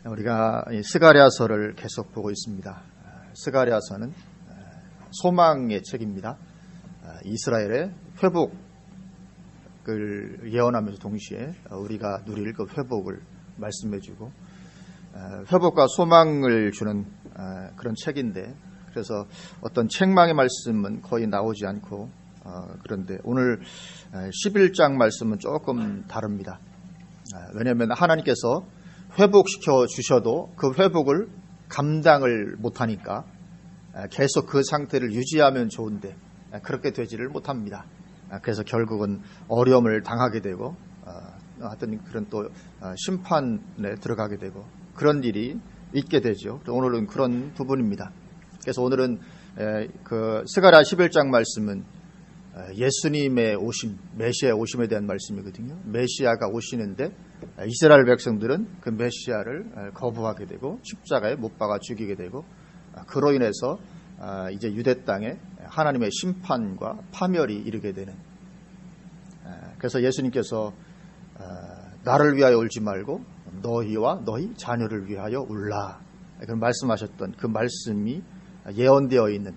우리가 스가랴서를 계속 보고 있습니다. 스가랴서는 소망의 책입니다. 이스라엘의 회복을 예언하면서 동시에 우리가 누릴 그 회복을 말씀해주고 회복과 소망을 주는 그런 책인데, 그래서 어떤 책망의 말씀은 거의 나오지 않고 그런데 오늘 11장 말씀은 조금 다릅니다. 왜냐하면 하나님께서 회복시켜 주셔도 그 회복을 감당을 못하니까 계속 그 상태를 유지하면 좋은데 그렇게 되지를 못합니다. 그래서 결국은 어려움을 당하게 되고 하여튼 그런 또 심판에 들어가게 되고 그런 일이 있게 되죠. 오늘은 그런 부분입니다. 그래서 오늘은 그 스가랴 11장 말씀은 예수님의 오심, 메시아의 오심에 대한 말씀이거든요. 메시아가 오시는데 이스라엘 백성들은 그 메시아를 거부하게 되고 십자가에 못 박아 죽이게 되고 그로 인해서 이제 유대 땅에 하나님의 심판과 파멸이 이르게 되는, 그래서 예수님께서 나를 위하여 울지 말고 너희와 너희 자녀를 위하여 울라, 그런 말씀하셨던 그 말씀이 예언되어 있는,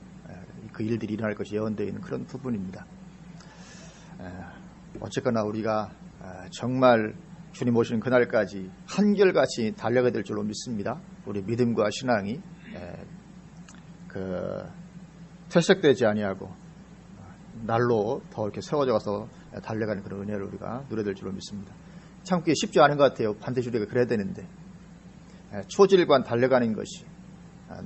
그 일들이 일어날 것이 예언되어 있는 그런 부분입니다. 어쨌거나 우리가 정말 주님 오시는 그날까지 한결같이 달려가야 될 줄로 믿습니다. 우리 믿음과 신앙이 퇴색되지 아니하고 날로 더 이렇게 세워져 가서 달려가는 그런 은혜를 우리가 누려야 될 줄로 믿습니다. 참기 쉽지 않은 것 같아요. 반드시 우리가 그래야 되는데 초질관 달려가는 것이,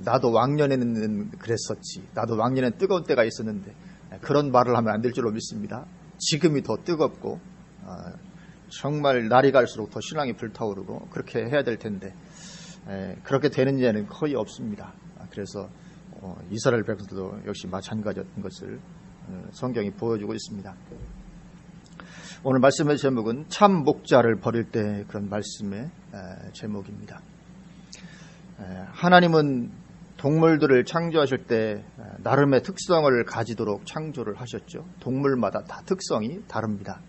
나도 왕년에는 그랬었지, 나도 왕년에는 뜨거운 때가 있었는데, 그런 말을 하면 안 될 줄로 믿습니다. 지금이 더 뜨겁고 정말 날이 갈수록 더 신앙이 불타오르고 그렇게 해야 될 텐데 그렇게 되는 예는 거의 없습니다. 그래서 이스라엘 백성들도 역시 마찬가지였던 것을 성경이 보여주고 있습니다. 오늘 말씀의 제목은 참 목자를 버릴 때, 그런 말씀의 제목입니다. 하나님은 동물들을 창조하실 때 나름의 특성을 가지도록 창조를 하셨죠. 동물마다 다 특성이 다릅니다.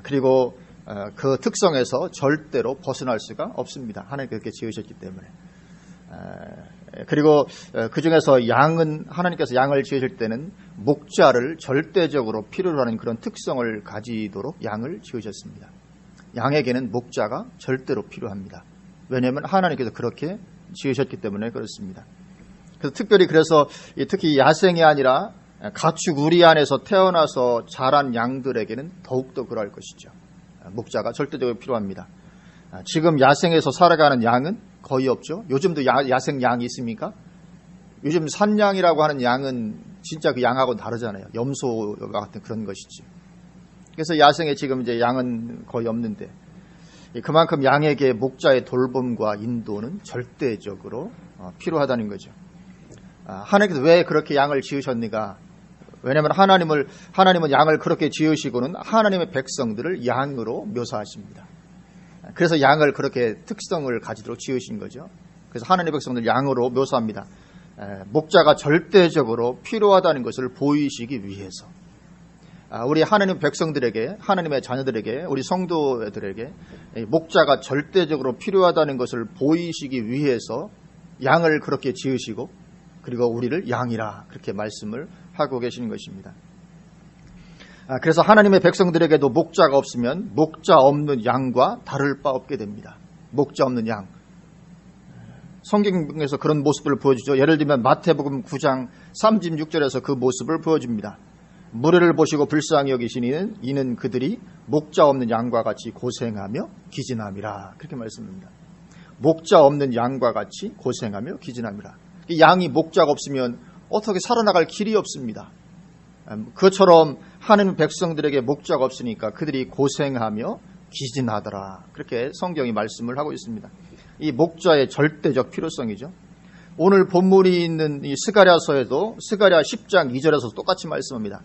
그리고 그 특성에서 절대로 벗어날 수가 없습니다. 하나님께서 그렇게 지으셨기 때문에. 그리고 그 중에서 양은, 하나님께서 양을 지으실 때는 목자를 절대적으로 필요로 하는 그런 특성을 가지도록 양을 지으셨습니다. 양에게는 목자가 절대로 필요합니다. 왜냐하면 하나님께서 그렇게 지으셨기 때문에 그렇습니다. 그래서 특별히 특히 야생이 아니라 가축 우리 안에서 태어나서 자란 양들에게는 더욱더 그럴 것이죠. 목자가 절대적으로 필요합니다. 지금 야생에서 살아가는 양은 거의 없죠. 요즘도 야생 양이 있습니까? 요즘 산양이라고 하는 양은 진짜 그 양하고는 다르잖아요. 염소와 같은 그런 것이지. 그래서 야생에 지금 이제 양은 거의 없는데, 그만큼 양에게 목자의 돌봄과 인도는 절대적으로 필요하다는 거죠. 하나님께서 왜 그렇게 양을 지으셨는가? 왜냐하면 하나님은 양을 그렇게 지으시고는 하나님의 백성들을 양으로 묘사하십니다. 그래서 양을 그렇게 특성을 가지도록 지으신 거죠. 그래서 하나님의 백성들 양으로 묘사합니다. 목자가 절대적으로 필요하다는 것을 보이시기 위해서, 우리 하나님 백성들에게, 하나님의 자녀들에게, 우리 성도들에게 목자가 절대적으로 필요하다는 것을 보이시기 위해서 양을 그렇게 지으시고, 그리고 우리를 양이라 그렇게 말씀을 하고 계시는 것입니다. 그래서 하나님의 백성들에게도 목자가 없으면 목자 없는 양과 다를 바 없게 됩니다. 목자 없는 양. 성경에서 그런 모습을 보여주죠. 예를 들면 마태복음 9장 36절에서 그 모습을 보여줍니다. 무리를 보시고 불쌍히 여기시니 이는 그들이 목자 없는 양과 같이 고생하며 기진함이라, 그렇게 말씀합니다. 목자 없는 양과 같이 고생하며 기진함이라. 양이 목자가 없으면 어떻게 살아나갈 길이 없습니다. 그것처럼 하나님 백성들에게 목자가 없으니까 그들이 고생하며 기진하더라, 그렇게 성경이 말씀을 하고 있습니다. 이 목자의 절대적 필요성이죠. 오늘 본문이 있는 이 스가랴서에도 스가랴 10장 2절에서 똑같이 말씀합니다.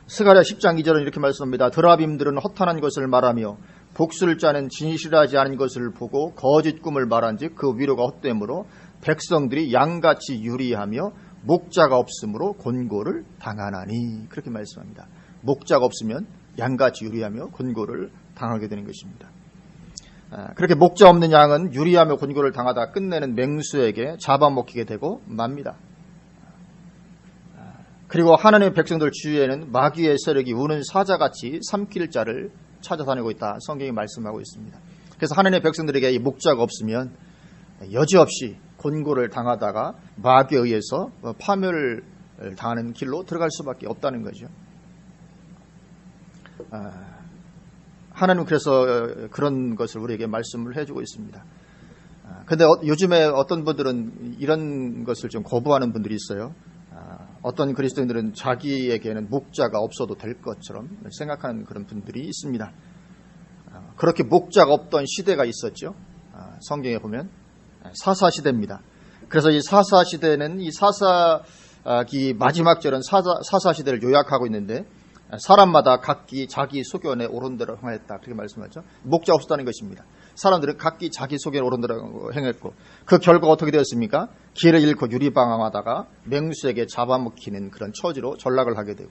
스가랴 10장 2절은 이렇게 말씀합니다. 드라빔들은 허탄한 것을 말하며 복수를 짜는 진실하지 않은 것을 보고 거짓 꿈을 말한즉 그 위로가 헛되므로 백성들이 양같이 유리하며 목자가 없으므로 곤고를 당하나니, 그렇게 말씀합니다. 목자가 없으면 양같이 유리하며 곤고를 당하게 되는 것입니다. 그렇게 목자 없는 양은 유리하며 곤고를 당하다 끝내는 맹수에게 잡아먹히게 되고 맙니다. 그리고 하나님의 백성들 주위에는 마귀의 세력이 우는 사자같이 삼킬 자를 찾아다니고 있다. 성경이 말씀하고 있습니다. 그래서 하나님의 백성들에게 이 목자가 없으면 여지없이 곤고를 당하다가 마귀에 의해서 파멸을 당하는 길로 들어갈 수밖에 없다는 거죠. 하나님은 그래서 그런 것을 우리에게 말씀을 해주고 있습니다. 그런데 요즘에 어떤 분들은 이런 것을 좀 거부하는 분들이 있어요. 어떤 그리스도인들은 자기에게는 목자가 없어도 될 것처럼 생각하는 그런 분들이 있습니다. 그렇게 목자가 없던 시대가 있었죠. 성경에 보면 사사시대입니다. 그래서 이 사사시대는 이 사사기 마지막 절은 사사시대를 요약하고 있는데 사람마다 각기 자기 소견에 옳은 대로 행했다. 그렇게 말씀하죠. 목자 없었다는 것입니다. 사람들은 각기 자기 소견에 옳은 대로 행했고 그 결과가 어떻게 되었습니까? 길을 잃고 유리방황하다가 맹수에게 잡아먹히는 그런 처지로 전락을 하게 되고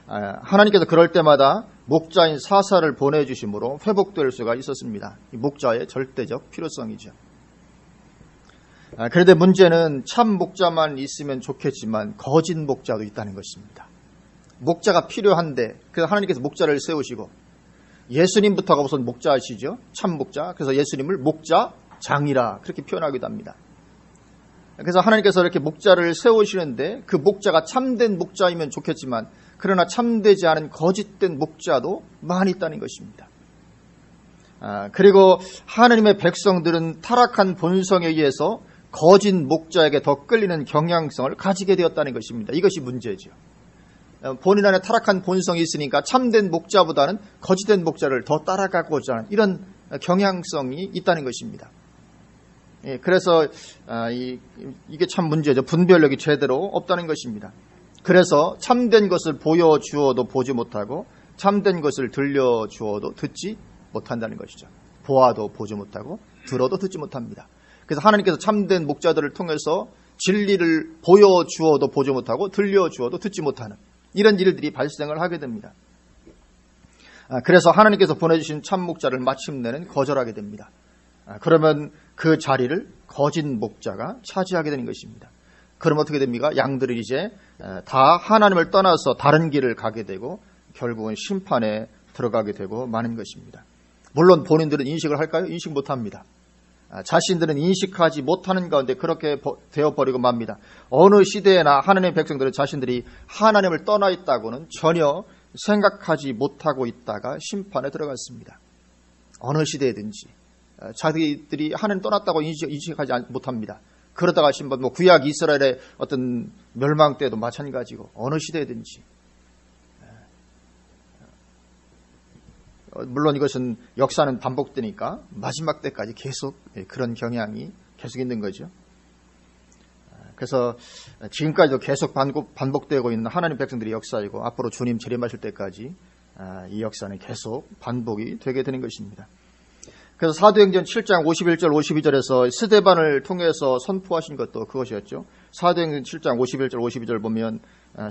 하나님께서 그럴 때마다 목자인 사사를 보내주심으로 회복될 수가 있었습니다. 이 목자의 절대적 필요성이죠. 그런데 문제는 참 목자만 있으면 좋겠지만 거짓 목자도 있다는 것입니다. 목자가 필요한데 그래서 하나님께서 목자를 세우시고 예수님부터가 우선 목자시죠. 참 목자. 그래서 예수님을 목자장이라 그렇게 표현하기도 합니다. 그래서 하나님께서 이렇게 목자를 세우시는데 그 목자가 참된 목자이면 좋겠지만 그러나 참되지 않은 거짓된 목자도 많이 있다는 것입니다. 그리고 하나님의 백성들은 타락한 본성에 의해서 거짓 목자에게 더 끌리는 경향성을 가지게 되었다는 것입니다. 이것이 문제죠. 본인 안에 타락한 본성이 있으니까 참된 목자보다는 거짓된 목자를 더 따라가고자 하는 이런 경향성이 있다는 것입니다. 그래서 이게 참 문제죠. 분별력이 제대로 없다는 것입니다. 그래서 참된 것을 보여주어도 보지 못하고 참된 것을 들려주어도 듣지 못한다는 것이죠. 보아도 보지 못하고 들어도 듣지 못합니다. 그래서 하나님께서 참된 목자들을 통해서 진리를 보여주어도 보지 못하고 들려주어도 듣지 못하는 이런 일들이 발생을 하게 됩니다. 그래서 하나님께서 보내주신 참 목자를 마침내는 거절하게 됩니다. 그러면 그 자리를 거짓 목자가 차지하게 되는 것입니다. 그럼 어떻게 됩니까? 양들이 이제 다 하나님을 떠나서 다른 길을 가게 되고 결국은 심판에 들어가게 되고 마는 것입니다. 물론 본인들은 인식을 할까요? 인식 못합니다. 자신들은 인식하지 못하는 가운데 그렇게 되어버리고 맙니다. 어느 시대에나 하나님의 백성들은 자신들이 하나님을 떠나 있다고는 전혀 생각하지 못하고 있다가 심판에 들어갔습니다. 어느 시대든지 자기들이 하나님 떠났다고 인식하지 못합니다. 그러다가 심판 구약 이스라엘의 어떤 멸망 때도 마찬가지고 어느 시대든지 물론 이것은 역사는 반복되니까 마지막 때까지 계속 그런 경향이 계속 있는 거죠. 그래서 지금까지도 계속 반복되고 있는 하나님 백성들의 역사이고 앞으로 주님 재림하실 때까지 이 역사는 계속 반복이 되게 되는 것입니다. 그래서 사도행전 7장 51절 52절에서 스데반을 통해서 선포하신 것도 그것이었죠. 사도행전 7장 51절 52절 보면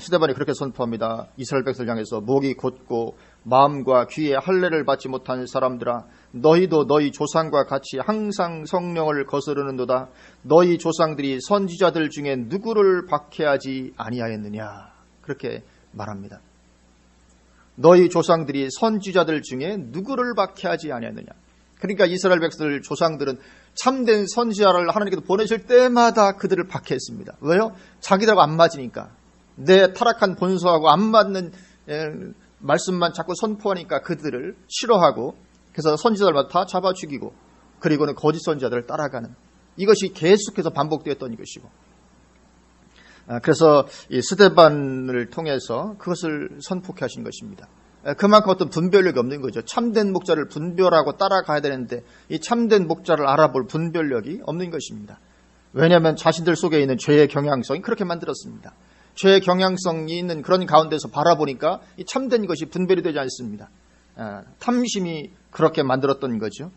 스데반이 그렇게 선포합니다. 이스라엘 백성을 향해서 목이 곧고 마음과 귀에 할례를 받지 못한 사람들아 너희도 너희 조상과 같이 항상 성령을 거스르는도다. 너희 조상들이 선지자들 중에 누구를 박해하지 아니하였느냐. 그렇게 말합니다. 너희 조상들이 선지자들 중에 누구를 박해하지 아니하였느냐. 그러니까 이스라엘 백성들 조상들은 참된 선지자를 하나님께서 보내실 때마다 그들을 박해했습니다. 왜요? 자기들하고 안 맞으니까. 내 타락한 본성하고 안 맞는 말씀만 자꾸 선포하니까 그들을 싫어하고 그래서 선지자들마다 다 잡아 죽이고 그리고는 거짓 선지자들을 따라가는 이것이 계속해서 반복되었던 것이고 그래서 이 스데반을 통해서 그것을 선포케 하신 것입니다. 그만큼 어떤 분별력이 없는 거죠. 참된 목자를 분별하고 따라가야 되는데 이 참된 목자를 알아볼 분별력이 없는 것입니다. 왜냐하면 자신들 속에 있는 죄의 경향성이 그렇게 만들었습니다. 죄의 경향성이 있는 그런 가운데서 바라보니까 이 참된 것이 분별이 되지 않습니다. 탐심이 그렇게 만들었던 거죠.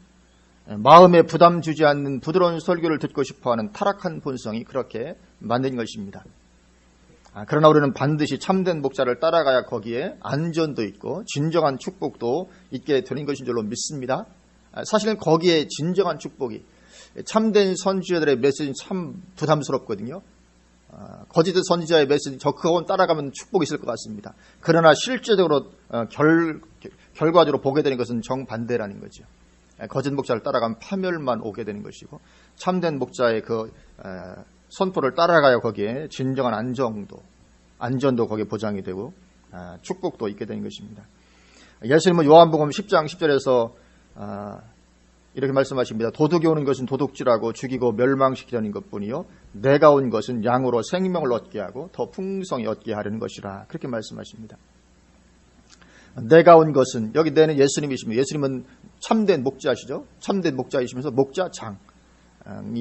마음에 부담 주지 않는 부드러운 설교를 듣고 싶어하는 타락한 본성이 그렇게 만든 것입니다. 그러나 우리는 반드시 참된 목자를 따라가야 거기에 안전도 있고 진정한 축복도 있게 되는 것인 줄로 믿습니다. 사실은 거기에 진정한 축복이, 참된 선지자들의 메시지는 참 부담스럽거든요. 거짓 선지자의 메시지, 그거 따라가면 축복이 있을 것 같습니다. 그러나 실제적으로 결과적으로 보게 되는 것은 정반대라는 거죠. 거짓 목자를 따라가면 파멸만 오게 되는 것이고, 참된 목자의 그 선포를 따라가야 거기에 진정한 안전도 거기에 보장이 되고 축복도 있게 되는 것입니다. 예수님은 요한복음 10장 10절에서 이렇게 말씀하십니다. 도둑이 오는 것은 도둑질하고 죽이고 멸망시키려는 것뿐이요 내가 온 것은 양으로 생명을 얻게 하고 더 풍성히 얻게 하려는 것이라. 그렇게 말씀하십니다. 내가 온 것은, 여기 내는 예수님이십니다. 예수님은 참된 목자시죠. 참된 목자이시면서 목자장이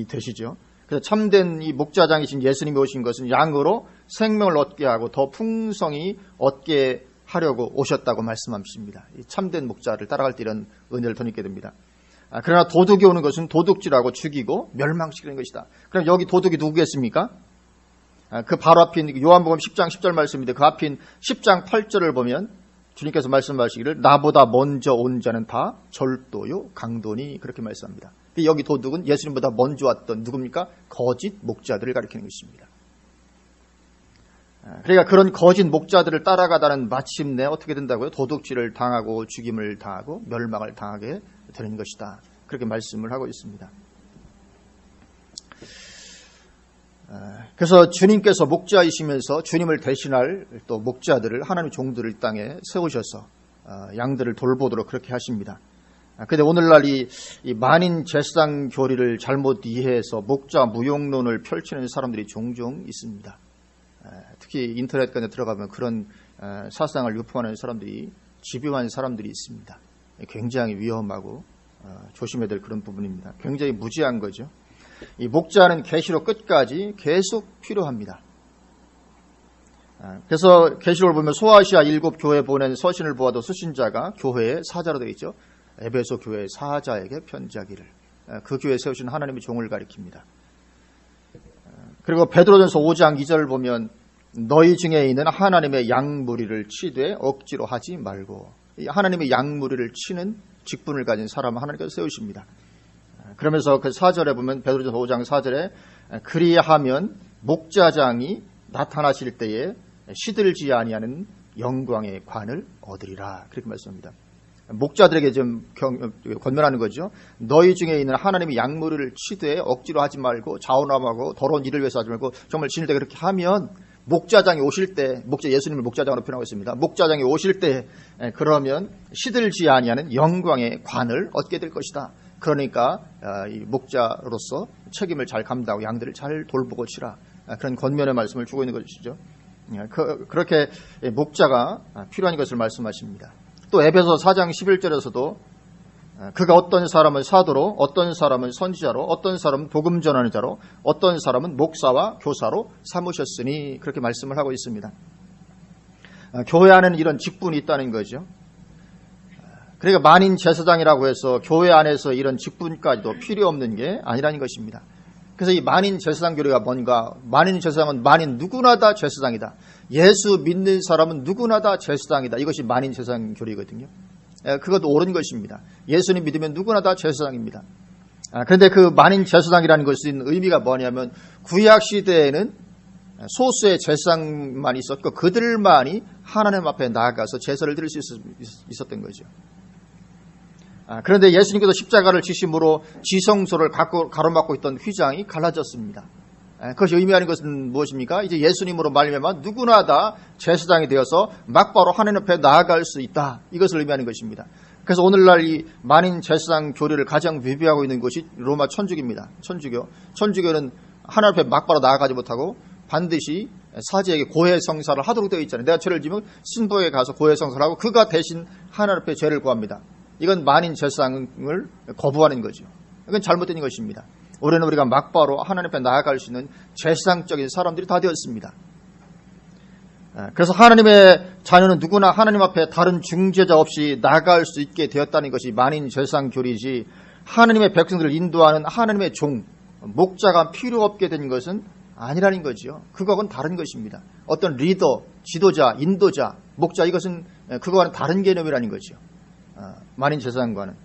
되시죠. 그래서 참된 이 목자장이신 예수님이 오신 것은 양으로 생명을 얻게 하고 더 풍성히 얻게 하려고 오셨다고 말씀하십니다. 이 참된 목자를 따라갈 때 이런 은혜를 덧입게 됩니다. 그러나 도둑이 오는 것은 도둑질하고 죽이고 멸망시키는 것이다. 그럼 여기 도둑이 누구겠습니까? 그 바로 앞인 요한복음 10장 10절 말씀인데, 그 앞인 10장 8절을 보면 주님께서 말씀하시기를 나보다 먼저 온 자는 다 절도요 강도니, 그렇게 말씀합니다. 여기 도둑은 예수님보다 먼저 왔던 누굽니까? 거짓 목자들을 가리키는 것입니다. 그러니까 그런 거짓 목자들을 따라가다는 마침내 어떻게 된다고요? 도둑질을 당하고 죽임을 당하고 멸망을 당하게 되는 것이다. 그렇게 말씀을 하고 있습니다. 그래서 주님께서 목자이시면서 주님을 대신할 또 목자들을, 하나님의 종들을 이 땅에 세우셔서 양들을 돌보도록 그렇게 하십니다. 그런데 오늘날 이 만인 제사장 교리를 잘못 이해해서 목자 무용론을 펼치는 사람들이 종종 있습니다. 특히 인터넷 간에 들어가면 그런 사상을 유포하는 사람들이, 집요한 사람들이 있습니다. 굉장히 위험하고 조심해야 될 그런 부분입니다. 굉장히 무지한 거죠. 이 목자는 계시록 끝까지 계속 필요합니다. 그래서 계시록을 보면 소아시아 7교회 보낸 서신을 보아도 수신자가 교회의 사자로 되어 있죠. 에베소 교회의 사자에게 편지하기를, 그 교회에 세우신 하나님의 종을 가리킵니다. 그리고 베드로전서 5장 2절을 보면 너희 중에 있는 하나님의 양무리를 치되 억지로 하지 말고, 하나님의 양무리를 치는 직분을 가진 사람을 하나님께서 세우십니다. 그러면서 그 4절에 보면 베드로전서 5장 4절에 그리하면 목자장이 나타나실 때에 시들지 아니하는 영광의 관을 얻으리라, 그렇게 말씀합니다. 목자들에게 좀 권면하는 거죠. 너희 중에 있는 하나님의 양무리를 치되 억지로 하지 말고 자원함하고 더러운 일을 위해서 하지 말고 정말 진실되게 그렇게 하면 목자장이 오실 때, 예수님을 목자장으로 표현하고 있습니다. 목자장이 오실 때 그러면 시들지 아니하는 영광의 관을 얻게 될 것이다. 그러니까 이 목자로서 책임을 잘 감당하고 양들을 잘 돌보고 치라, 그런 권면의 말씀을 주고 있는 것이죠. 그렇게 목자가 필요한 것을 말씀하십니다. 또 에베소 4장 11절에서도 그가 어떤 사람은 사도로, 어떤 사람은 선지자로, 어떤 사람은 복음 전하는 자로, 어떤 사람은 목사와 교사로 삼으셨으니, 그렇게 말씀을 하고 있습니다. 교회 안에는 이런 직분이 있다는 거죠. 그러니까 만인 제사장이라고 해서 교회 안에서 이런 직분까지도 필요 없는 게 아니라는 것입니다. 그래서 이 만인 제사장 교리가 뭔가, 만인 제사장은 만인 누구나 다 제사장이다. 예수 믿는 사람은 누구나 다 제사장이다. 이것이 만인 제사장 교리거든요. 그것도 옳은 것입니다. 예수님 믿으면 누구나 다 제사장입니다. 그런데 그 만인 제사장이라는 것은 의미가 뭐냐면, 구약 시대에는 소수의 제사장만 있었고 그들만이 하나님 앞에 나아가서 제사를 드릴 수 있었던 거죠. 그런데 예수님께서 십자가를 지심으로 지성소를 가로막고 있던 휘장이 갈라졌습니다. 그것이 의미하는 것은 무엇입니까? 이제 예수님으로 말미암아 누구나 다 제사장이 되어서 막바로 하나님 앞에 나아갈 수 있다, 이것을 의미하는 것입니다. 그래서 오늘날 이 만인 제사장 교리를 가장 위배하고 있는 것이 로마 천주교입니다. 천주교는 하나님 앞에 막바로 나아가지 못하고 반드시 사제에게 고해 성사를 하도록 되어 있잖아요. 내가 죄를 지면 신부에게 가서 고해 성사를 하고 그가 대신 하나님 앞에 죄를 구합니다. 이건 만인 제사장을 거부하는 거죠. 이건 잘못된 것입니다. 올해는 우리가 막바로 하나님 앞에 나아갈 수 있는 제사장적인 사람들이 다 되었습니다. 그래서 하나님의 자녀는 누구나 하나님 앞에 다른 중재자 없이 나아갈 수 있게 되었다는 것이 만인 제사장 교리지, 하나님의 백성들을 인도하는 하나님의 종, 목자가 필요 없게 된 것은 아니라는 거죠. 그거하고는 다른 것입니다. 어떤 리더, 지도자, 인도자, 목자, 이것은 그거와는 다른 개념이라는 거죠. 만인 제사장과는.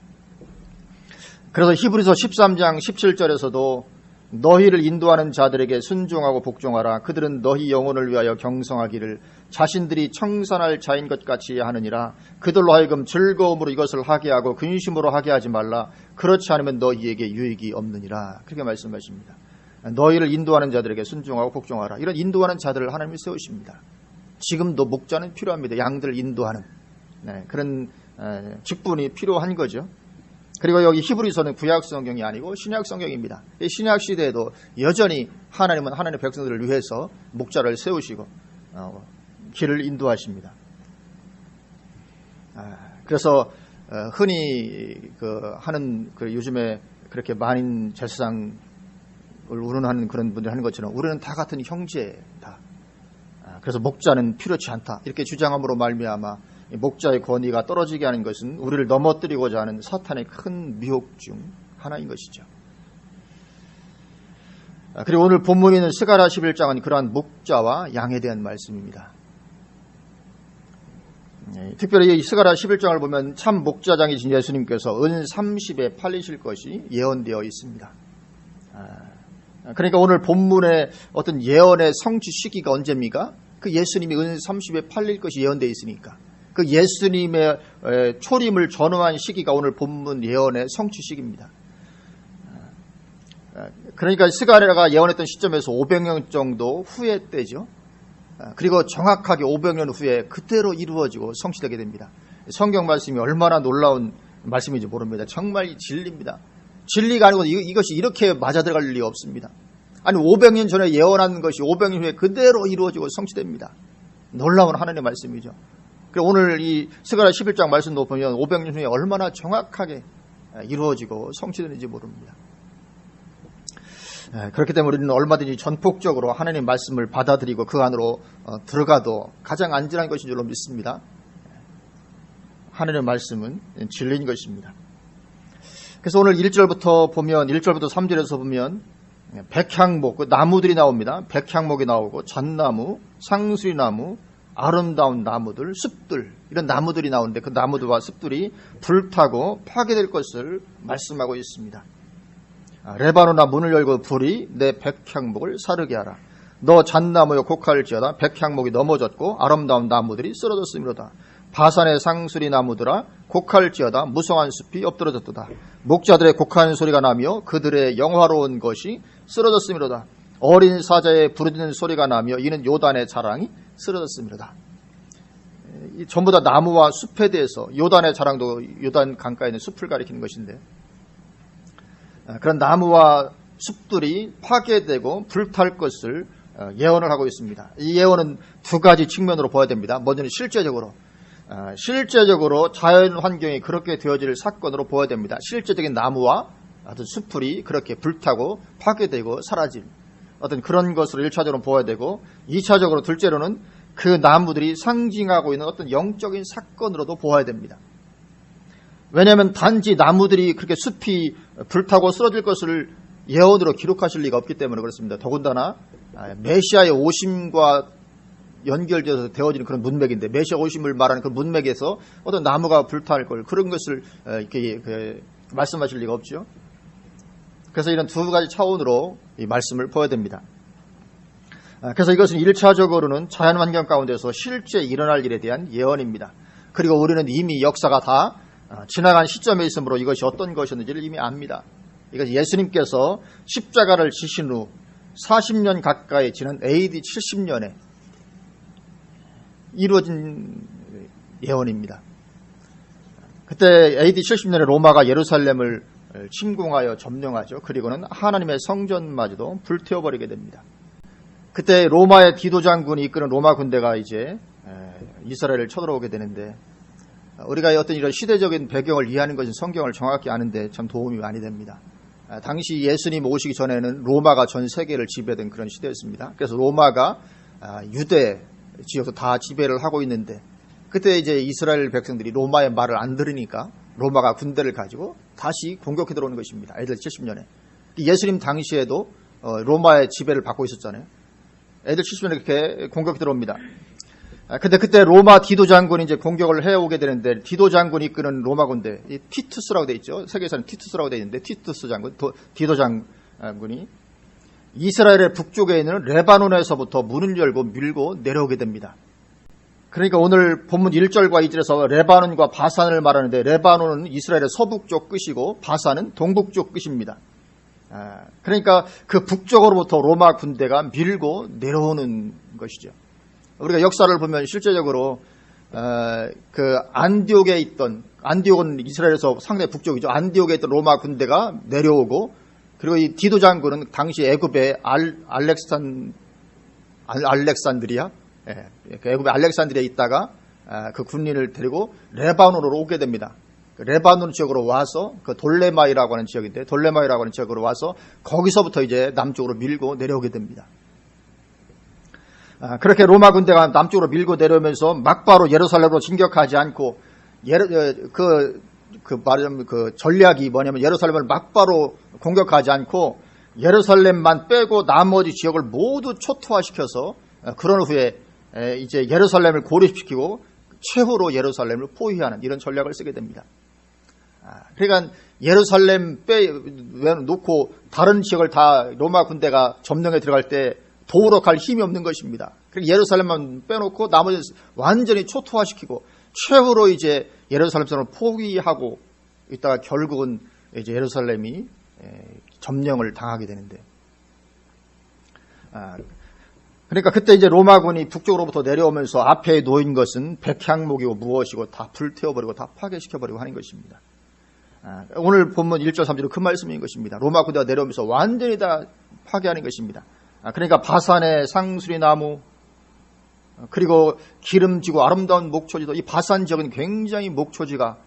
그래서 히브리서 13장 17절에서도 너희를 인도하는 자들에게 순종하고 복종하라. 그들은 너희 영혼을 위하여 경성하기를 자신들이 청산할 자인 것 같이 하느니라. 그들로 하여금 즐거움으로 이것을 하게 하고 근심으로 하게 하지 말라. 그렇지 않으면 너희에게 유익이 없느니라. 그렇게 말씀하십니다. 너희를 인도하는 자들에게 순종하고 복종하라. 이런 인도하는 자들을 하나님이 세우십니다. 지금도 목자는 필요합니다. 양들을 인도하는 그런 직분이 필요한 거죠. 그리고 여기 히브리서는 구약 성경이 아니고 신약 성경입니다. 신약 시대에도 여전히 하나님은 하나님의 백성들을 위해서 목자를 세우시고 길을 인도하십니다. 그래서 흔히 하는 요즘에 그렇게 만인 제사장을 운운하는 그런 분들 하는 것처럼 우리는 다 같은 형제다. 그래서 목자는 필요치 않다. 이렇게 주장함으로 말미암아 목자의 권위가 떨어지게 하는 것은 우리를 넘어뜨리고자 하는 사탄의 큰 미혹 중 하나인 것이죠. 그리고 오늘 본문에 있는 스가랴 11장은 그러한 목자와 양에 대한 말씀입니다. 특별히 이 스가랴 11장을 보면 참 목자장이신 예수님께서 은 30에 팔리실 것이 예언되어 있습니다. 그러니까 오늘 본문의 어떤 예언의 성취 시기가 언제입니까? 그 예수님이 은 30에 팔릴 것이 예언되어 있으니까. 그 예수님의 초림을 전후한 시기가 오늘 본문 예언의 성취 시기입니다. 그러니까 스가랴가 예언했던 시점에서 500년 정도 후의 때죠. 그리고 정확하게 500년 후에 그대로 이루어지고 성취되게 됩니다. 성경 말씀이 얼마나 놀라운 말씀인지 모릅니다. 정말 진리입니다. 진리가 아니고 이것이 이렇게 맞아들어갈 일이 없습니다. 아니 500년 전에 예언한 것이 500년 후에 그대로 이루어지고 성취됩니다. 놀라운 하나님의 말씀이죠. 오늘 이 스가랴 11장 말씀도 보면 500년 후에 얼마나 정확하게 이루어지고 성취되는지 모릅니다. 그렇기 때문에 우리는 얼마든지 전폭적으로 하나님의 말씀을 받아들이고 그 안으로 들어가도 가장 안전한 것인 줄로 믿습니다. 하나님의 말씀은 진리인 것입니다. 그래서 오늘 1절부터 3절에서 보면 백향목, 나무들이 나옵니다. 백향목이 나오고 잣나무, 상수리나무, 아름다운 나무들, 숲들, 이런 나무들이 나오는데 그 나무들과 숲들이 불타고 파괴될 것을 말씀하고 있습니다. 레바논아 문을 열고 불이 내 백향목을 사르게 하라. 너 잣나무여 곡할지어다. 백향목이 넘어졌고 아름다운 나무들이 쓰러졌음이로다. 바산의 상수리 나무들아 곡할지어다. 무성한 숲이 엎드러졌도다. 목자들의 곡하는 소리가 나며 그들의 영화로운 것이 쓰러졌음이로다. 어린 사자의 부르짖는 소리가 나며 이는 요단의 자랑이 쓰러졌음이로다. 전부 다 나무와 숲에 대해서, 요단의 자랑도 요단 강가에 있는 숲을 가리키는 것인데, 그런 나무와 숲들이 파괴되고 불탈 것을 예언을 하고 있습니다. 이 예언은 두 가지 측면으로 봐야 됩니다. 먼저는 실제적으로 자연 환경이 그렇게 되어질 사건으로 봐야 됩니다. 실제적인 나무와 어떤 숲들이 그렇게 불타고 파괴되고 사라질 어떤 그런 것으로 1차적으로 보아야 되고, 2차적으로 둘째로는 그 나무들이 상징하고 있는 어떤 영적인 사건으로도 보아야 됩니다. 왜냐하면 단지 나무들이 그렇게 숲이 불타고 쓰러질 것을 예언으로 기록하실 리가 없기 때문에 그렇습니다. 더군다나 메시아의 오심과 연결되어서 되어지는 그런 문맥인데, 메시아 오심을 말하는 그 문맥에서 어떤 나무가 불탈 걸, 그런 것을 이렇게 말씀하실 리가 없죠. 그래서 이런 두 가지 차원으로 이 말씀을 보아야 됩니다. 그래서 이것은 1차적으로는 자연환경 가운데서 실제 일어날 일에 대한 예언입니다. 그리고 우리는 이미 역사가 다 지나간 시점에 있으므로 이것이 어떤 것이었는지를 이미 압니다. 이것이 예수님께서 십자가를 지신 후 40년 가까이 지난 AD 70년에 이루어진 예언입니다. 그때 AD 70년에 로마가 예루살렘을 침공하여 점령하죠. 그리고는 하나님의 성전마저도 불태워버리게 됩니다. 그때 로마의 디도 장군이 이끄는 로마 군대가 이제 이스라엘을 쳐들어오게 되는데, 우리가 어떤 이런 시대적인 배경을 이해하는 것은 성경을 정확히 아는데 참 도움이 많이 됩니다. 당시 예수님 오시기 전에는 로마가 전 세계를 지배하던 그런 시대였습니다. 그래서 로마가 유대 지역도 다 지배를 하고 있는데, 그때 이제 이스라엘 백성들이 로마의 말을 안 들으니까 로마가 군대를 가지고 다시 공격해 들어오는 것입니다. AD 70년에. 예수님 당시에도 로마의 지배를 받고 있었잖아요. AD 70년에 그렇게 공격해 들어옵니다. 근데 그때 로마 디도 장군이 이제 공격을 해오게 되는데, 디도 장군이 이끄는 로마 군대, 이 티투스라고 돼 있죠. 세계에서는 티투스라고 돼 있는데, 티투스 장군, 디도 장군이 이스라엘의 북쪽에 있는 레바논에서부터 문을 열고 밀고 내려오게 됩니다. 그러니까 오늘 본문 1절과 2절에서 레바논과 바산을 말하는데, 레바논은 이스라엘의 서북쪽 끝이고 바산은 동북쪽 끝입니다. 그러니까 그 북쪽으로부터 로마 군대가 밀고 내려오는 것이죠. 우리가 역사를 보면 실제적으로 그 안디옥은 이스라엘에서 상당히 북쪽이죠. 안디옥에 있던 로마 군대가 내려오고, 그리고 이 디도 장군은 당시 애굽의 알렉산드리아, 애굽의 알렉산드리아에 있다가 그 군인을 데리고 레바논으로 오게 됩니다. 레바논 지역으로 와서 그 돌레마이라고 하는 지역인데, 돌레마이라고 하는 지역으로 와서 거기서부터 이제 남쪽으로 밀고 내려오게 됩니다. 그렇게 로마 군대가 남쪽으로 밀고 내려오면서 막바로 예루살렘으로 진격하지 않고, 말하자면 그 전략이 뭐냐면, 예루살렘을 막바로 공격하지 않고 예루살렘만 빼고 나머지 지역을 모두 초토화시켜서, 그런 후에 이제 예루살렘을 고립시키고 최후로 예루살렘을 포위하는 이런 전략을 쓰게 됩니다. 그러니까 예루살렘 놓고 다른 지역을 다 로마 군대가 점령에 들어갈 때 도우러 갈 힘이 없는 것입니다. 그러니까 예루살렘만 빼놓고 나머지 완전히 초토화시키고 최후로 이제 예루살렘 성을 포기하고 있다가 결국은 이제 예루살렘이 점령을 당하게 되는데, 그러니까 그때 이제 로마군이 북쪽으로부터 내려오면서 앞에 놓인 것은 백향목이고 무엇이고 다 불태워버리고 다 파괴시켜버리고 하는 것입니다. 오늘 본문 1절 3절은 그 말씀인 것입니다. 로마 군대가 내려오면서 완전히 다 파괴하는 것입니다. 그러니까 바산의 상수리 나무, 그리고 기름지고 아름다운 목초지도, 이 바산 지역은 굉장히 목초지가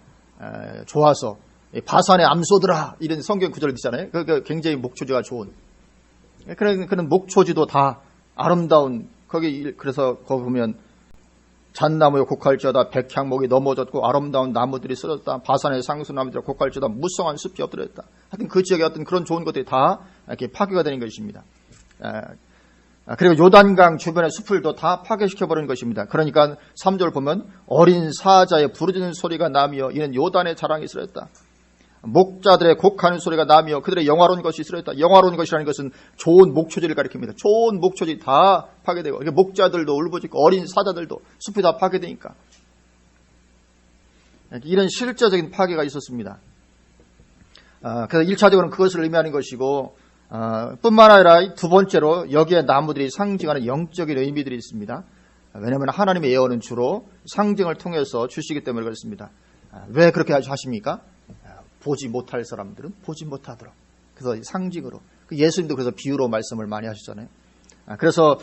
좋아서 바산의 암소들아 이런 성경 구절이 있잖아요. 굉장히 목초지가 좋은 그런 목초지도 다 아름다운, 그래서 거기 보면 잣나무에 곡할지어다 백향목이 넘어졌고 아름다운 나무들이 쓰러졌다. 바산의 상수나무들이 곡할지어다 무성한 숲이 엎드렸다. 하여튼 그 지역에 어떤 그런 좋은 것들이 다 이렇게 파괴가 되는 것입니다. 그리고 요단강 주변의 숲을도 다 파괴시켜버리는 것입니다. 그러니까 3절 보면 어린 사자의 부르짖는 소리가 나며 이는 요단의 자랑이 쓰러졌다. 목자들의 곡하는 소리가 나며 그들의 영화로운 것이 쓰러졌다. 영화로운 것이라는 것은 좋은 목초지를 가리킵니다. 좋은 목초지 다 파괴되고, 목자들도 울부짖고 어린 사자들도 숲이 다 파괴되니까 이런 실제적인 파괴가 있었습니다. 그래서 1차적으로는 그것을 의미하는 것이고, 뿐만 아니라 두 번째로 여기에 나무들이 상징하는 영적인 의미들이 있습니다. 왜냐하면 하나님의 예언은 주로 상징을 통해서 주시기 때문에 그렇습니다. 왜 그렇게 하십니까? 보지 못할 사람들은 보지 못하도록. 그래서 상징으로. 예수님도 그래서 비유로 말씀을 많이 하셨잖아요. 그래서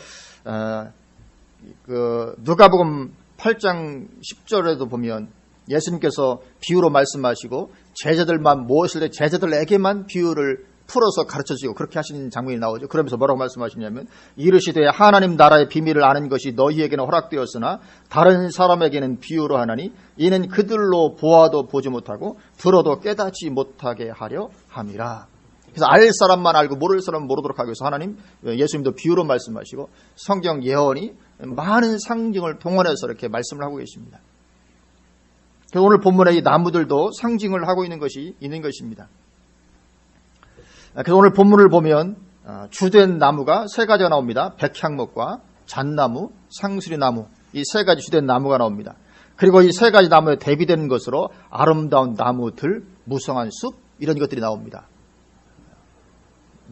누가복음 8장 10절에도 보면 예수님께서 비유로 말씀하시고 제자들만 모았을 때 제자들에게만 비유를 풀어서 가르쳐주시고 그렇게 하시는 장면이 나오죠. 그러면서 뭐라고 말씀하시냐면, 이르시되 하나님 나라의 비밀을 아는 것이 너희에게는 허락되었으나 다른 사람에게는 비유로 하나니 이는 그들로 보아도 보지 못하고 들어도 깨닫지 못하게 하려 함이라. 그래서 알 사람만 알고 모를 사람은 모르도록 하기 위해서 하나님, 예수님도 비유로 말씀하시고 성경 예언이 많은 상징을 동원해서 이렇게 말씀을 하고 계십니다. 그래서 오늘 본문의 이 나무들도 상징을 하고 있는 것입니다. 그래서 오늘 본문을 보면 주된 나무가 세 가지가 나옵니다. 백향목과 잣나무, 상수리나무, 이 세 가지 주된 나무가 나옵니다. 그리고 이 세 가지 나무에 대비되는 것으로 아름다운 나무들, 무성한 숲, 이런 것들이 나옵니다.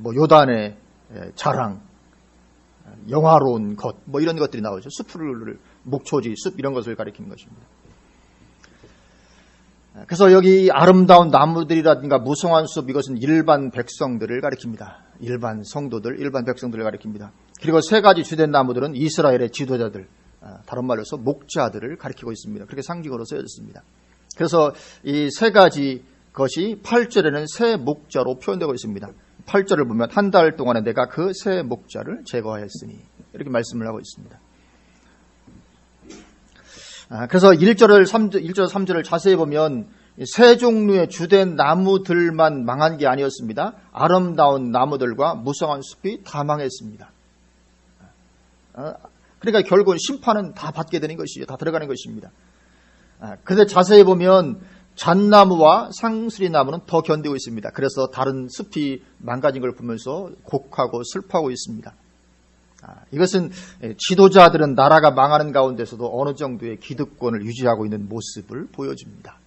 요단의 자랑, 영화로운 것, 이런 것들이 나오죠. 숲을, 목초지, 숲 이런 것을 가리키는 것입니다. 그래서 여기 아름다운 나무들이라든가 무성한 숲, 이것은 일반 백성들을 가리킵니다. 일반 성도들, 일반 백성들을 가리킵니다. 그리고 세 가지 주된 나무들은 이스라엘의 지도자들, 다른 말로 해서 목자들을 가리키고 있습니다. 그렇게 상징으로 쓰여졌습니다. 그래서 이 세 가지 것이 8절에는 새 목자로 표현되고 있습니다. 8절을 보면 한 달 동안에 내가 그 새 목자를 제거하였으니, 이렇게 말씀을 하고 있습니다. 그래서 1절 3절을 자세히 보면 세 종류의 주된 나무들만 망한 게 아니었습니다. 아름다운 나무들과 무성한 숲이 다 망했습니다. 그러니까 결국은 심판은 다 받게 되는 것이죠. 다 들어가는 것입니다. 그런데 자세히 보면 잣나무와 상수리 나무는 더 견디고 있습니다. 그래서 다른 숲이 망가진 걸 보면서 곡하고 슬퍼하고 있습니다. 이것은 지도자들은 나라가 망하는 가운데서도 어느 정도의 기득권을 유지하고 있는 모습을 보여줍니다.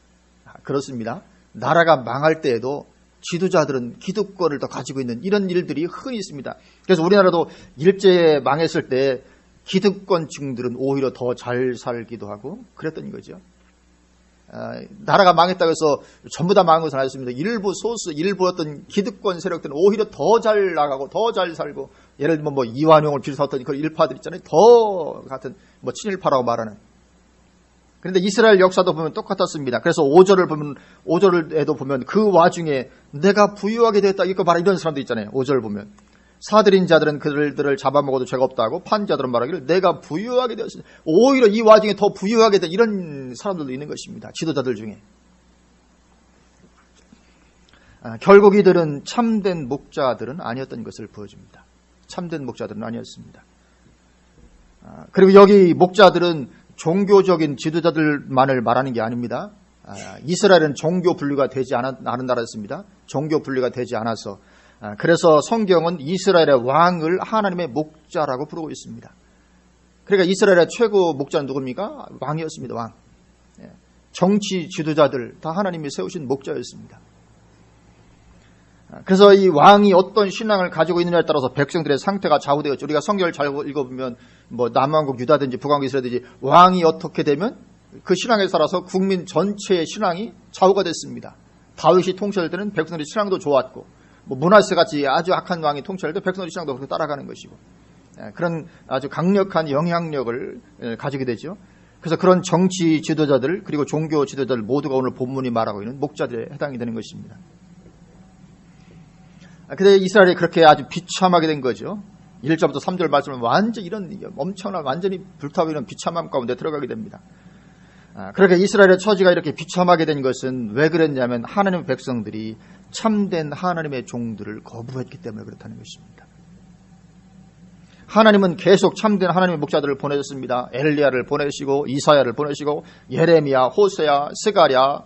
그렇습니다. 나라가 망할 때에도 지도자들은 기득권을 더 가지고 있는 이런 일들이 흔히 있습니다. 그래서 우리나라도 일제에 망했을 때 기득권층들은 오히려 더 잘 살기도 하고 그랬던 거죠. 나라가 망했다고 해서 전부 다 망한 것은 아니었습니다. 일부 소수, 일부 어떤 기득권 세력들은 오히려 더 잘 나가고 더 잘 살고, 예를 들면 뭐 이완용을 비롯했던 그런 일파들 있잖아요. 더 같은 뭐 친일파라고 말하는. 그런데 이스라엘 역사도 보면 똑같았습니다. 그래서 5절에도 보면 그 와중에 내가 부유하게 됐다 이거 봐라 이런 사람도 있잖아요. 5절 보면 사들인 자들은 그들을 잡아먹어도 죄가 없다고 판자들은 말하기를 내가 부유하게 되었으니, 오히려 이 와중에 더 부유하게 된 이런 사람들도 있는 것입니다. 지도자들 중에. 결국 이들은 참된 목자들은 아니었던 것을 보여줍니다. 참된 목자들은 아니었습니다. 그리고 여기 목자들은 종교적인 지도자들만을 말하는 게 아닙니다. 이스라엘은 종교 분류가 되지 않은 나라였습니다. 종교 분류가 되지 않아서, 그래서 성경은 이스라엘의 왕을 하나님의 목자라고 부르고 있습니다. 그러니까 이스라엘의 최고 목자는 누굽니까? 왕이었습니다. 왕. 정치 지도자들 다 하나님이 세우신 목자였습니다. 그래서 이 왕이 어떤 신앙을 가지고 있느냐에 따라서 백성들의 상태가 좌우되었죠. 우리가 성경을 잘 읽어보면 뭐 남왕국 유다든지 북왕국 이스라엘든지 왕이 어떻게 되면 그 신앙에 따라서 국민 전체의 신앙이 좌우가 됐습니다. 다윗이 통치할 때는 백성들의 신앙도 좋았고, 뭐 므낫세 같이 아주 악한 왕이 통치할 때 백성들의 신앙도 그렇게 따라가는 것이고, 그런 아주 강력한 영향력을 가지게 되죠. 그래서 그런 정치 지도자들 그리고 종교 지도자들 모두가 오늘 본문이 말하고 있는 목자들에 해당이 되는 것입니다. 근데 이스라엘이 그렇게 아주 비참하게 된 거죠. 1절부터 3절 말씀은 완전 이런 엄청난 완전히 불타고 있는 비참함 가운데 들어가게 됩니다. 그렇게 이스라엘의 처지가 이렇게 비참하게 된 것은 왜 그랬냐면 하나님의 백성들이 참된 하나님의 종들을 거부했기 때문에 그렇다는 것입니다. 하나님은 계속 참된 하나님의 목자들을 보내셨습니다. 엘리야를 보내시고 이사야를 보내시고 예레미야, 호세야, 스가랴,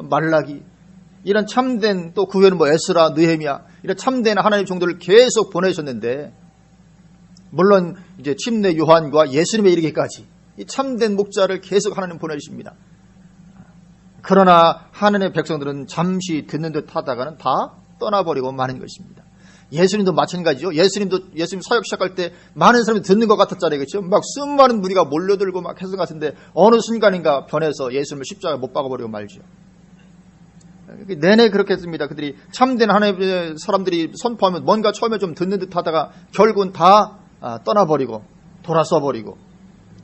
말라기, 이런 참된, 또 그 외에는 뭐 에스라, 느헤미야, 이런 참된 하나님의 종들을 계속 보내셨는데, 물론 이제 침례 요한과 예수님에 이르기까지 이 참된 목자를 계속 하나님 보내십니다. 그러나 하나님의 백성들은 잠시 듣는 듯 하다가는 다 떠나버리고 마는 것입니다. 예수님도 마찬가지죠. 예수님 사역 시작할 때 많은 사람이 듣는 것 같았잖아요. 그렇죠? 막 수많은 무리가 몰려들고 막 해서 갔는데 어느 순간인가 변해서 예수님을 십자가에 못 박아버리고 말죠. 내내 그렇게 했습니다. 그들이 참된 하나님의 사람들이 선포하면 뭔가 처음에 좀 듣는 듯 하다가 결국은 다 떠나버리고 돌아서버리고,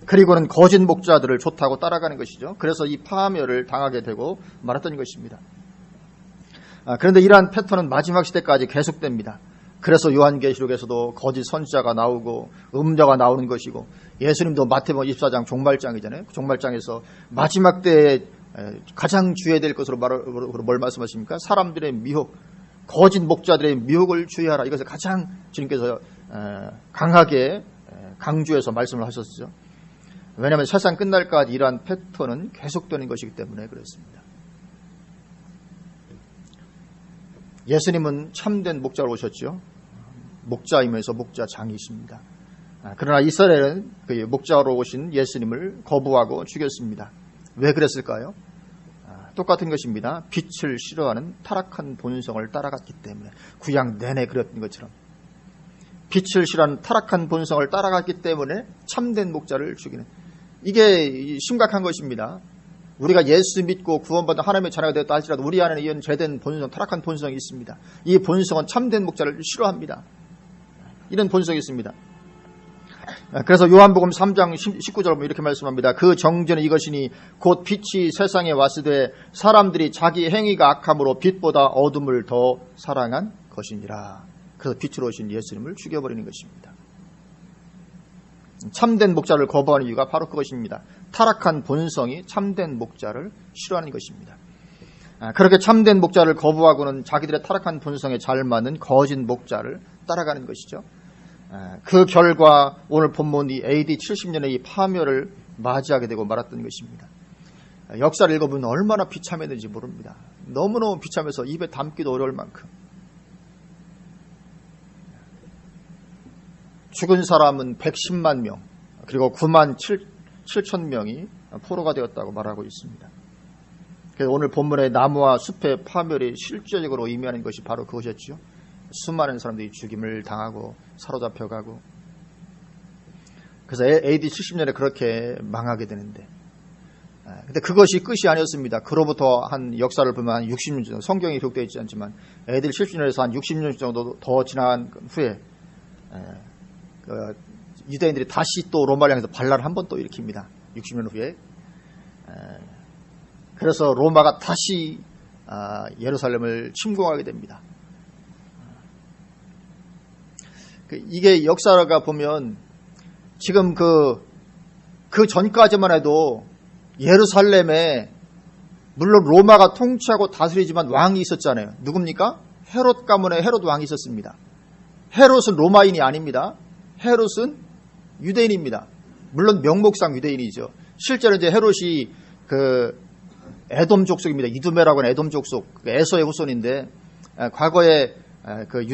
그리고는 거짓 목자들을 좋다고 따라가는 것이죠. 그래서 이 파멸을 당하게 되고 말았던 것입니다. 그런데 이러한 패턴은 마지막 시대까지 계속됩니다. 그래서 요한계시록에서도 거짓 선지자가 나오고 음자가 나오는 것이고, 예수님도 마태복음 24장 종말장이잖아요. 종말장에서 마지막 때에 가장 주의해야 될 것으로 뭘 말씀하십니까? 사람들의 미혹, 거짓 목자들의 미혹을 주의하라. 이것을 가장 주님께서 강하게 강조해서 말씀을 하셨죠. 왜냐하면 세상 끝날까지 이러한 패턴은 계속되는 것이기 때문에 그렇습니다. 예수님은 참된 목자로 오셨죠. 목자이면서 목자장이십니다. 그러나 이스라엘은 그 목자로 오신 예수님을 거부하고 죽였습니다. 왜 그랬을까요? 똑같은 것입니다. 빛을 싫어하는 타락한 본성을 따라갔기 때문에. 구약 내내 그랬던 것처럼 빛을 싫어하는 타락한 본성을 따라갔기 때문에 참된 목자를 죽이는, 이게 심각한 것입니다. 우리가 예수 믿고 구원받은 하나님의 자녀가 되었다 할지라도 우리 안에는 이런 죄된 본성, 타락한 본성이 있습니다. 이 본성은 참된 목자를 싫어합니다. 이런 본성이 있습니다. 그래서 요한복음 3장 19절 보면 이렇게 말씀합니다. 그 정죄는 이것이니 곧 빛이 세상에 왔으되 사람들이 자기 행위가 악함으로 빛보다 어둠을 더 사랑한 것이니라. 그래서 빛으로 오신 예수님을 죽여버리는 것입니다. 참된 목자를 거부하는 이유가 바로 그것입니다. 타락한 본성이 참된 목자를 싫어하는 것입니다. 그렇게 참된 목자를 거부하고는 자기들의 타락한 본성에 잘 맞는 거짓 목자를 따라가는 것이죠. 그 결과 오늘 본문 이 AD 70년의 이 파멸을 맞이하게 되고 말았던 것입니다. 역사를 읽어보면 얼마나 비참했는지 모릅니다. 너무너무 비참해서 입에 담기도 어려울 만큼. 죽은 사람은 110만 명, 그리고 9만 7천 명이 포로가 되었다고 말하고 있습니다. 그래서 오늘 본문의 나무와 숲의 파멸이 실제적으로 의미하는 것이 바로 그것이었죠. 수많은 사람들이 죽임을 당하고 사로잡혀가고. 그래서 AD 70년에 그렇게 망하게 되는데, 근데 그것이 끝이 아니었습니다. 그로부터 한 역사를 보면 한 60년 정도, 성경에 기록되어 있지 않지만 AD 70년에서 한 60년 정도 더 지난 후에 유대인들이 다시 또 로마를 향해서 반란을 한 번 또 일으킵니다. 60년 후에. 그래서 로마가 다시 예루살렘을 침공하게 됩니다. 이게 역사가 보면 지금 그 전까지만 해도 예루살렘에 물론 로마가 통치하고 다스리지만 왕이 있었잖아요. 누굽니까? 헤롯 가문의 헤롯 왕이 있었습니다. 헤롯은 로마인이 아닙니다. 헤롯은 유대인입니다. 물론 명목상 유대인이죠. 실제로 이제 헤롯이 그 에돔 족속입니다. 이두메라고 하는 에돔 족속, 에서의 후손인데, 과거에 그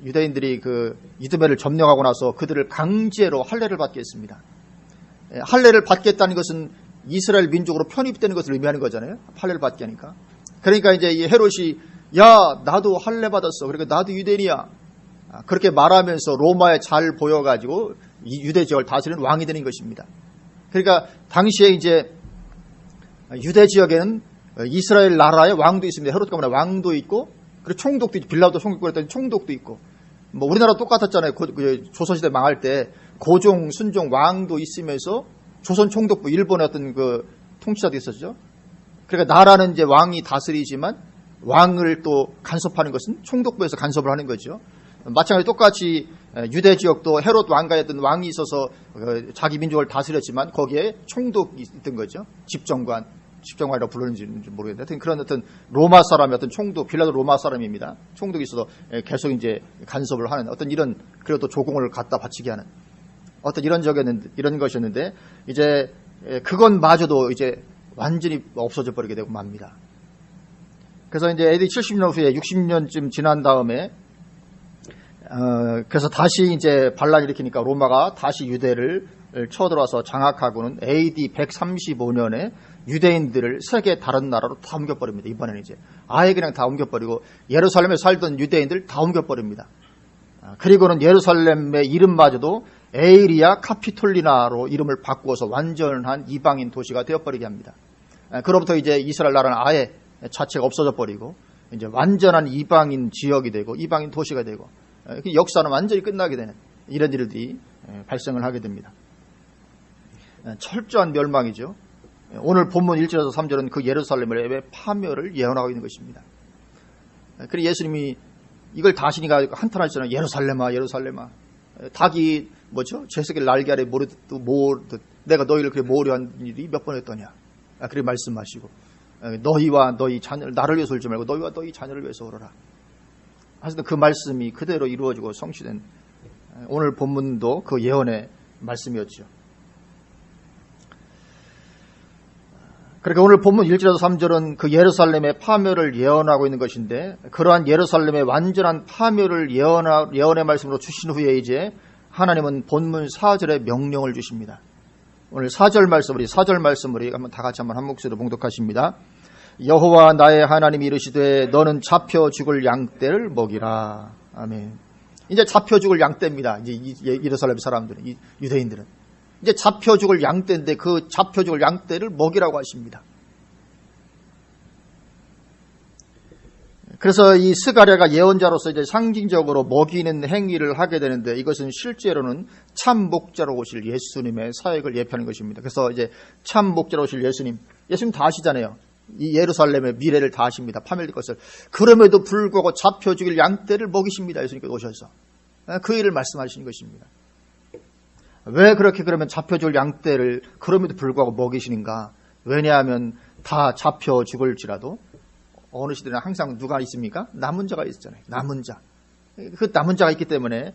유대인들이 그 이두메를 점령하고 나서 그들을 강제로 할례를 받게 했습니다. 할례를 받겠다는 것은 이스라엘 민족으로 편입되는 것을 의미하는 거잖아요. 할례를 받게 하니까. 그러니까 이제 이 헤롯이 야 나도 할례 받았어. 그러니까 나도 유대인이야. 그렇게 말하면서 로마에 잘 보여가지고 이 유대 지역을 다스리는 왕이 되는 것입니다. 그러니까 당시에 이제 유대 지역에는 이스라엘 나라의 왕도 있습니다. 헤롯 가문의 왕도 있고, 그리고 총독도 있고, 빌라도 총독을 했더니 총독도 있고, 뭐 우리나라 똑같았잖아요. 조선시대 망할 때 고종, 순종, 왕도 있으면서 조선 총독부, 일본의 어떤 그 통치자도 있었죠. 그러니까 나라는 이제 왕이 다스리지만 왕을 또 간섭하는 것은 총독부에서 간섭을 하는 거죠. 마찬가지로 똑같이 유대 지역도 헤롯 왕가의 어떤 왕이 있어서 자기 민족을 다스렸지만 거기에 총독이 있던 거죠. 집정관이라고 부르는지 모르겠는데 하여튼 그런 어떤 로마 사람의 어떤 총독, 빌라도 로마 사람입니다. 총독이 있어서 계속 이제 간섭을 하는 어떤 이런, 그리고 또 조공을 갖다 바치게 하는 어떤 이런 것이었는데, 이제 그것마저도 이제 완전히 없어져 버리게 되고 맙니다. 그래서 이제 AD 70년 후에 60년쯤 지난 다음에 그래서 다시 이제 반란을 일으키니까 로마가 다시 유대를 쳐들어와서 장악하고는 AD 135년에 유대인들을 세계 다른 나라로 다 옮겨버립니다. 이번에는 이제 아예 그냥 다 옮겨버리고 예루살렘에 살던 유대인들 다 옮겨버립니다. 그리고는 예루살렘의 이름마저도 에이리아 카피톨리나로 이름을 바꾸어서 완전한 이방인 도시가 되어버리게 합니다. 그로부터 이제 이스라엘 나라는 아예 자체가 없어져 버리고 이제 완전한 이방인 지역이 되고 이방인 도시가 되고, 역사는 완전히 끝나게 되는 이런 일들이 발생을 하게 됩니다. 철저한 멸망이죠. 오늘 본문 1절에서 3절은 그 예루살렘의 파멸을 예언하고 있는 것입니다. 그래서 예수님이 이걸 다시니까 한탄하시잖아요. 예루살렘아, 예루살렘아. 닭이 뭐죠? 제새끼를 날개 아래 모르듯 내가 너희를 그렇게 모으려 한 일이 몇 번 했더냐. 그렇게 말씀하시고, 너희와 너희 자녀를 나를 위해서 울지 말고 너희와 너희 자녀를 위해서 울어라. 하여튼 그 말씀이 그대로 이루어지고 성취된 오늘 본문도 그 예언의 말씀이었죠. 그러니까 오늘 본문 1절에서 3절은 그 예루살렘의 파멸을 예언하고 있는 것인데, 그러한 예루살렘의 완전한 파멸을 예언의 말씀으로 주신 후에 이제 하나님은 본문 4절에 명령을 주십니다. 오늘 4절 말씀을 한번 다 같이 한 목소리로 봉독하십니다. 여호와 나의 하나님이 이르시되 너는 잡혀 죽을 양떼를 먹이라. 아멘. 이제 잡혀 죽을 양떼입니다. 이제 예루살렘 사람들은, 유대인들은 이제 잡혀 죽을 양떼인데 그 잡혀 죽을 양떼를 먹이라고 하십니다. 그래서 이 스가랴가 예언자로서 이제 상징적으로 먹이는 행위를 하게 되는데, 이것은 실제로는 참 목자로 오실 예수님의 사역을 예표하는 것입니다. 그래서 이제 참 목자로 오실 예수님 다 아시잖아요. 이 예루살렘의 미래를 다 아십니다. 파멸될 것을. 그럼에도 불구하고 잡혀 죽일 양떼를 먹이십니다. 예수님께서 오셔서 그 일을 말씀하시는 것입니다. 왜 그렇게 그러면 잡혀 죽을 양떼를 그럼에도 불구하고 먹이시는가? 왜냐하면 다 잡혀 죽을지라도 어느 시대는 항상 누가 있습니까? 남은 자가 있잖아요. 남은 자. 그 남은 자가 있기 때문에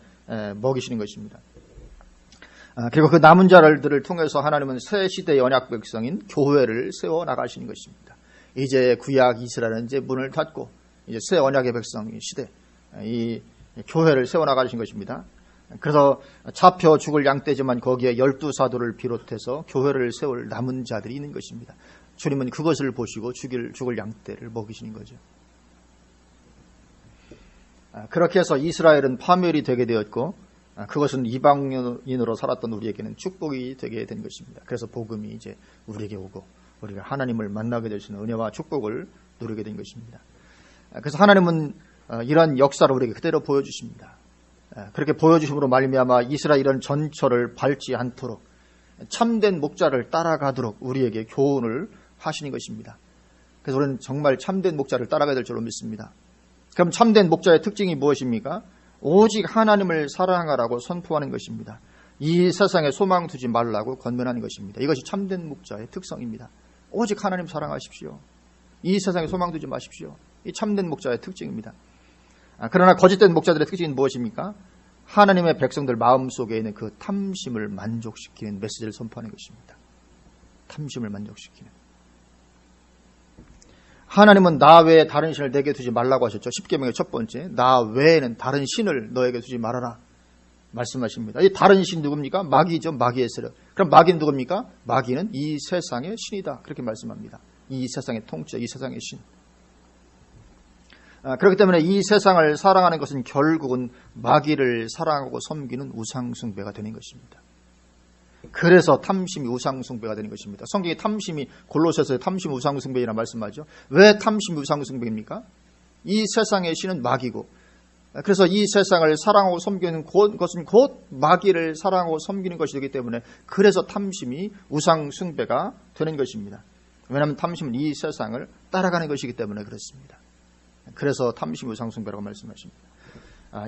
먹이시는 것입니다. 그리고 그 남은 자들을 통해서 하나님은 새 시대의 언약 백성인 교회를 세워 나가시는 것입니다. 이제 구약 이스라엘은 이제 문을 닫고 이제 새 언약의 백성 시대 이 교회를 세워 나가신 것입니다. 그래서 잡혀 죽을 양떼지만 거기에 12사도를 비롯해서 교회를 세울 남은 자들이 있는 것입니다. 주님은 그것을 보시고 죽을 양떼를 먹이시는 거죠. 그렇게 해서 이스라엘은 파멸이 되게 되었고 그것은 이방인으로 살았던 우리에게는 축복이 되게 된 것입니다. 그래서 복음이 이제 우리에게 오고 우리가 하나님을 만나게 되시는 은혜와 축복을 누리게 된 것입니다. 그래서 하나님은 이런 역사를 우리에게 그대로 보여주십니다. 그렇게 보여주심으로 말미암아 이스라엘은 전철을 밟지 않도록 참된 목자를 따라가도록 우리에게 교훈을 하시는 것입니다. 그래서 우리는 정말 참된 목자를 따라가야 될 줄로 믿습니다. 그럼 참된 목자의 특징이 무엇입니까? 오직 하나님을 사랑하라고 선포하는 것입니다. 이 세상에 소망 두지 말라고 권면하는 것입니다. 이것이 참된 목자의 특성입니다. 오직 하나님 사랑하십시오. 이 세상에 소망 두지 마십시오. 이 참된 목자의 특징입니다. 그러나 거짓된 목자들의 특징은 무엇입니까? 하나님의 백성들 마음속에 있는 그 탐심을 만족시키는 메시지를 선포하는 것입니다. 탐심을 만족시키는. 하나님은 나 외에 다른 신을 내게 두지 말라고 하셨죠. 10계명의 첫 번째, 나 외에는 다른 신을 너에게 두지 말아라 말씀하십니다. 이 다른 신 누굽니까? 마귀죠. 마귀의 세력. 그럼 마귀는 누굽니까? 마귀는 이 세상의 신이다. 그렇게 말씀합니다. 이 세상의 통치, 이 세상의 신. 그렇기 때문에 이 세상을 사랑하는 것은 결국은 마귀를 사랑하고 섬기는 우상숭배가 되는 것입니다. 그래서 탐심이 우상숭배가 되는 것입니다. 성경에 탐심이 골로새서에 탐심 우상숭배이라 말씀하죠. 왜 탐심이 우상숭배입니까? 이 세상의 신은 마귀고 그래서 이 세상을 사랑하고 섬기는 것은 곧 마귀를 사랑하고 섬기는 것이 되기 때문에 그래서 탐심이 우상숭배가 되는 것입니다. 왜냐하면 탐심은 이 세상을 따라가는 것이기 때문에 그렇습니다. 그래서 탐심 우상숭배라고 말씀하십니다.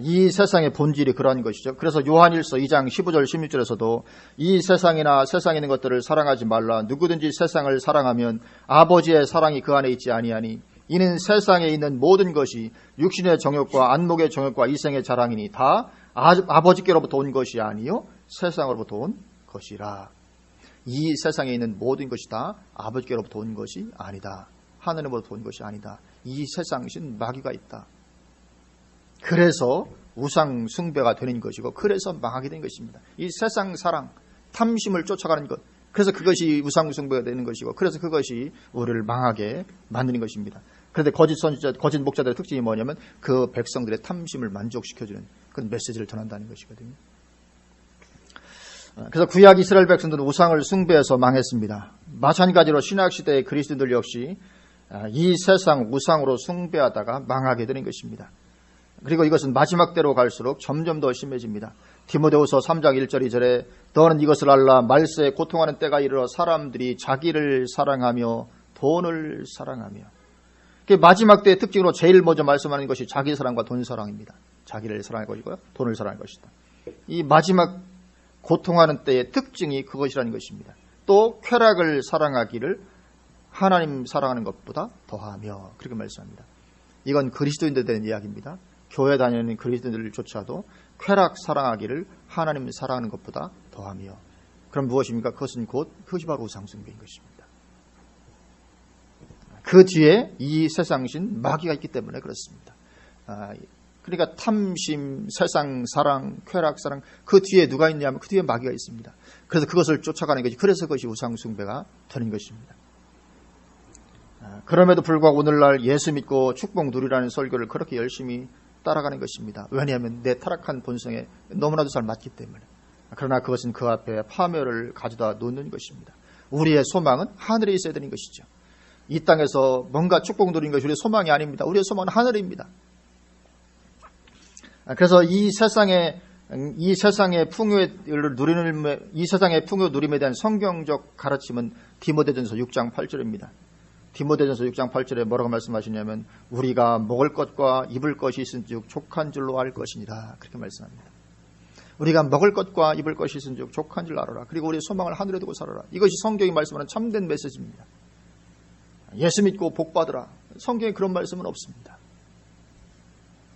이 세상의 본질이 그러한 것이죠. 그래서 요한일서 2장 15절 16절에서도 이 세상이나 세상에 있는 것들을 사랑하지 말라. 누구든지 세상을 사랑하면 아버지의 사랑이 그 안에 있지 아니하니 이는 세상에 있는 모든 것이 육신의 정욕과 안목의 정욕과 이생의 자랑이니 다 아버지께로부터 온 것이 아니요 세상으로부터 온 것이라. 이 세상에 있는 모든 것이 다 아버지께로부터 온 것이 아니다. 하늘로부터 온 것이 아니다. 이 세상신 마귀가 있다. 그래서 우상 숭배가 되는 것이고 그래서 망하게 된 것입니다. 이 세상 사랑, 탐심을 쫓아가는 것. 그래서 그것이 우상 숭배가 되는 것이고 그래서 그것이 우리를 망하게 만드는 것입니다. 그런데 거짓 선지자, 거짓 목자들의 특징이 뭐냐면 그 백성들의 탐심을 만족시켜주는 그런 메시지를 전한다는 것이거든요. 그래서 구약 이스라엘 백성들은 우상을 숭배해서 망했습니다. 마찬가지로 신약시대의 그리스도인들 역시 이 세상 우상으로 숭배하다가 망하게 되는 것입니다. 그리고 이것은 마지막 때로 갈수록 점점 더 심해집니다. 디모데후서 3장 1절 2절에 너는 이것을 알라. 말세에 고통하는 때가 이르러 사람들이 자기를 사랑하며 돈을 사랑하며. 마지막 때의 특징으로 제일 먼저 말씀하는 것이 자기 사랑과 돈 사랑입니다. 자기를 사랑할 것이고요. 돈을 사랑할 것이다. 이 마지막 고통하는 때의 특징이 그것이라는 것입니다. 또 쾌락을 사랑하기를 하나님 사랑하는 것보다 더하며 그렇게 말씀합니다. 이건 그리스도인들에 대한 이야기입니다. 교회 다니는 그리스도인들조차도 쾌락 사랑하기를 하나님 사랑하는 것보다 더하며. 그럼 무엇입니까? 그것이 바로 우상숭배인 것입니다. 그 뒤에 이 세상신 마귀가 있기 때문에 그렇습니다. 그러니까 탐심, 세상 사랑, 쾌락 사랑 그 뒤에 누가 있냐면 그 뒤에 마귀가 있습니다. 그래서 그것을 쫓아가는 것이 그래서 그것이 우상숭배가 되는 것입니다. 그럼에도 불구하고 오늘날 예수 믿고 축복 누리라는 설교를 그렇게 열심히 따라가는 것입니다. 왜냐하면 내 타락한 본성에 너무나도 잘 맞기 때문에. 그러나 그것은 그 앞에 파멸을 가져다 놓는 것입니다. 우리의 소망은 하늘에 있어야 되는 것이죠. 이 땅에서 뭔가 축복 누리는 것이 우리의 소망이 아닙니다. 우리의 소망은 하늘입니다. 그래서 이 세상의 풍요를 누리는 이 세상의 풍요 누림에 대한 성경적 가르침은 디모데전서 6장 8절입니다. 디모데전서 6장 8절에 뭐라고 말씀하시냐면 우리가 먹을 것과 입을 것이 있은즉 족한 줄로 알 것이니라 그렇게 말씀합니다. 우리가 먹을 것과 입을 것이 있은즉 족한 줄 알아라. 그리고 우리의 소망을 하늘에 두고 살아라. 이것이 성경이 말씀하는 참된 메시지입니다. 예수 믿고 복 받으라. 성경에 그런 말씀은 없습니다.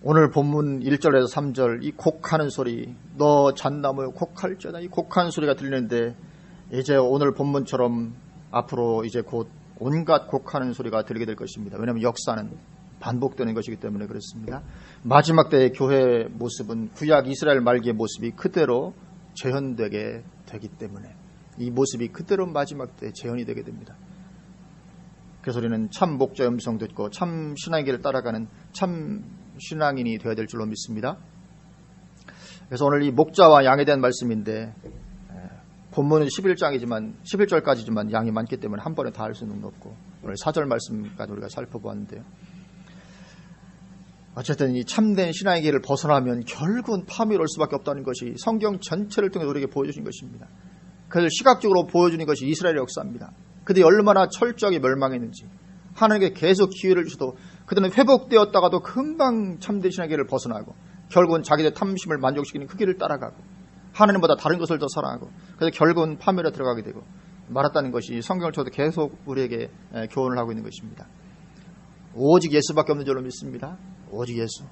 오늘 본문 1절에서 3절 이 곡하는 소리, 너 잣나무여 곡할지어다, 이 곡하는 소리가 들리는데 이제 오늘 본문처럼 앞으로 이제 곧 온갖 곡하는 소리가 들리게 될 것입니다. 왜냐하면 역사는 반복되는 것이기 때문에 그렇습니다. 마지막 때의 교회의 모습은 구약 이스라엘 말기의 모습이 그대로 재현되게 되기 때문에 이 모습이 그대로 마지막 때에 재현이 되게 됩니다. 그래서 우리는 참 목자의 음성 듣고 참 신앙의 길을 따라가는 참 신앙인이 되어야 될 줄로 믿습니다. 그래서 오늘 이 목자와 양에 대한 말씀인데 본문은 11절까지지만 양이 많기 때문에 한 번에 다 할 수는 없고 오늘 4절 말씀까지 우리가 살펴보았는데요. 어쨌든 이 참된 신앙의 길을 벗어나면 결국은 파멸 올 수밖에 없다는 것이 성경 전체를 통해 우리에게 보여주신 것입니다. 그래서 시각적으로 보여주는 것이 이스라엘의 역사입니다. 그들이 얼마나 철저하게 멸망했는지 하나님께 계속 기회를 주셔도 그들은 회복되었다가도 금방 참된 신앙의 길을 벗어나고 결국은 자기들의 탐심을 만족시키는 그 길을 따라가고 하나님보다 다른 것을 더 사랑하고 그래서 결국은 파멸에 들어가게 되고 말았다는 것이 성경을 통해서 계속 우리에게 교훈을 하고 있는 것입니다. 오직 예수밖에 없는 줄로 믿습니다. 오직 예수,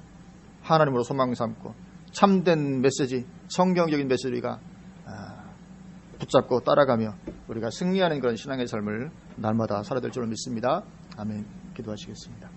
하나님으로 소망 삼고 참된 메시지, 성경적인 메시지가 붙잡고 따라가며 우리가 승리하는 그런 신앙의 삶을 날마다 살아야 될 줄로 믿습니다. 아멘. 기도하시겠습니다.